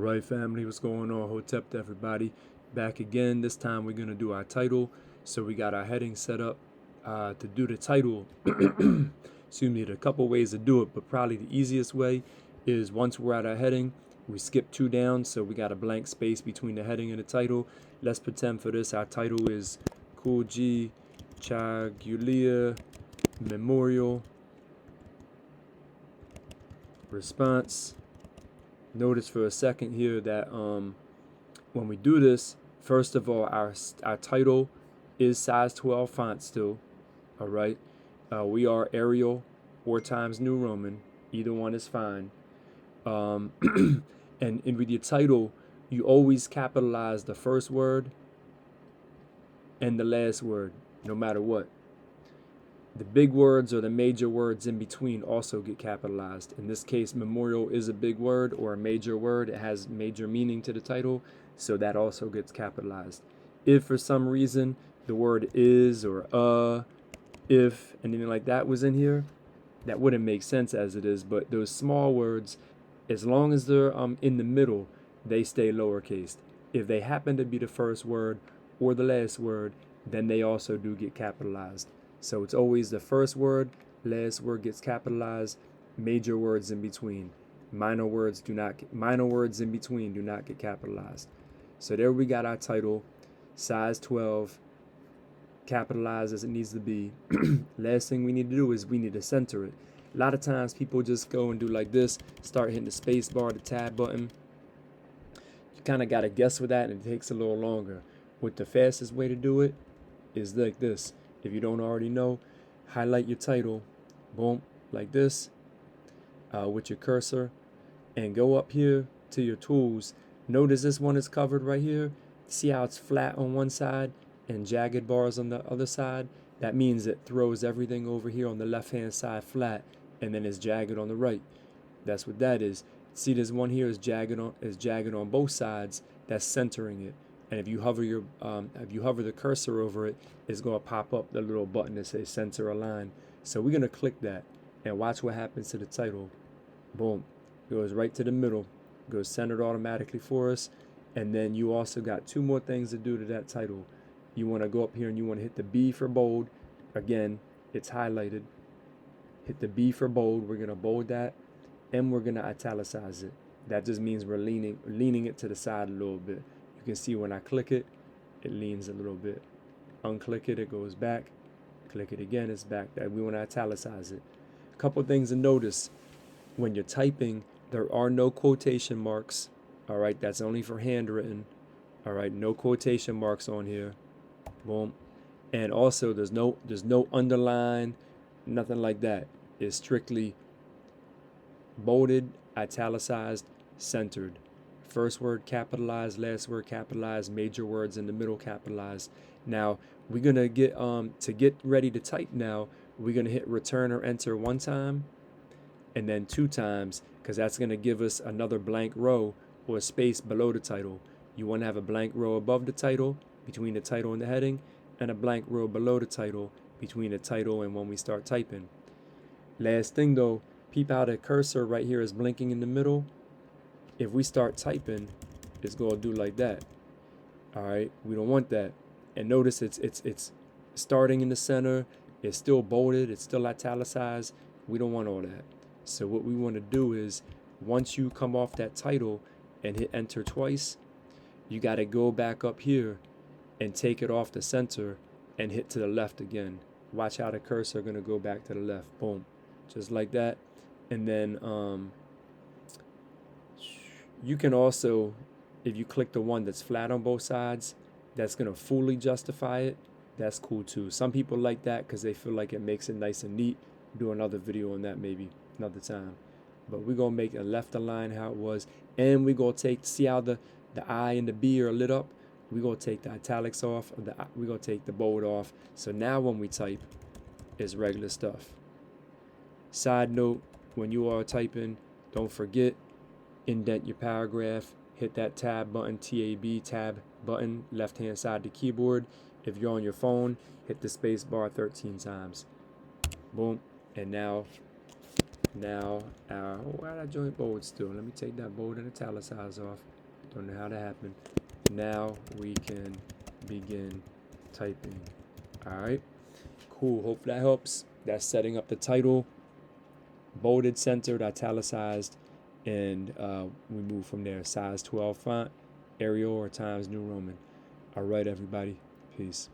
Alright family, what's going on? Hotep to everybody. Back again. This time we're going to do our title. So we got our heading set up to do the title. Excuse me, there are a couple ways to do it, but probably the easiest way is once we're at our heading, we skip 2 down, so we got a blank space between the heading and the title. Let's pretend for this our title is Cool G Chagulia Memorial Response. Notice for a second here that when we do this, first of all, our title is size 12 font still. All right, we are Arial or Times New Roman. Either one is fine. And with your title, you always capitalize the first word and the last word, no matter what. The big words or the major words in between also get capitalized. In this case, memorial is a big word or a major word. It has major meaning to the title, so that also gets capitalized. If for some reason the word is or if anything like that was in here, that wouldn't make sense as it is, but those small words, as long as they're in the middle, they stay lowercase. If they happen to be the first word or the last word, then they also do get capitalized. So it's always the first word, last word gets capitalized, major words in between. Minor words in between do not get capitalized. So there we got our title, size 12, capitalized as it needs to be. Last thing we need to do is we need to center it. A lot of times people just go and do like this, start hitting the space bar, the tab button. You kind of got to guess with that, and it takes a little longer. What the fastest way to do it is like this. If you don't already know, highlight your title, boom, like this, with your cursor, and go up here to your tools. Notice this one is covered right here. See how it's flat on one side and jagged bars on the other side? That means it throws everything over here on the left-hand side flat, and then it's jagged on the right. That's what that is. See, this one here is jagged on both sides. That's centering it. And if you hover the cursor over it, it's going to pop up the little button that says center align. So we're going to click that and watch what happens to the title. Boom. Goes right to the middle. Goes centered automatically for us. And then you also got 2 more things to do to that title. You want to go up here and you want to hit the B for bold. Again, it's highlighted. Hit the B for bold. We're going to bold that. And we're going to italicize it. That just means we're leaning it to the side a little bit. You can see when I click it, it leans a little bit. Unclick it, it goes back. Click it again, it's back. That we want to italicize it. A couple things to notice. When you're typing, there are no quotation marks. All right, that's only for handwritten. All right, no quotation marks on here. Boom. And also, there's no underline, nothing like that. It's strictly bolded, italicized, centered. First word capitalized, last word capitalized, major words in the middle capitalized. Now we're gonna get to get ready to type now, we're gonna hit return or enter 1 time and then 2 times, because that's gonna give us another blank row or a space below the title. You want to have a blank row above the title, between the title and the heading, and a blank row below the title, between the title and when we start typing. Last thing though, peep how the cursor right here is blinking in the middle. If we start typing, it's going to do like that. All right, we don't want that. And notice it's starting in the center. It's still bolded. It's still italicized. We don't want all that. So what we want to do is, once you come off that title and hit enter twice, you got to go back up here and take it off the center and hit to the left again. Watch how the cursor going to go back to the left. Boom, just like that. And then you can also, if you click the one that's flat on both sides, that's going to fully justify it. That's cool too. Some people like that because they feel like it makes it nice and neat. Do another video on that maybe another time. But we're going to make a left align how it was. And we're going to see how the I and the B are lit up. We're going to take the italics off. We're going to take the bold off. So now when we type, it's regular stuff. Side note, when you are typing, don't forget, indent your paragraph, hit that tab button, tab, tab button, left hand side of the keyboard. If you're on your phone, hit the space bar 13 times. Boom. And now Now, why did I joint bold still? Let me take that bold and italicize off. Don't know how that happened. Now we can begin typing. Alright, cool. Hope that helps. That's setting up the title, bolded, centered, italicized, and we move from there. Size 12 font, Arial or Times New Roman. Alright, everybody. Peace.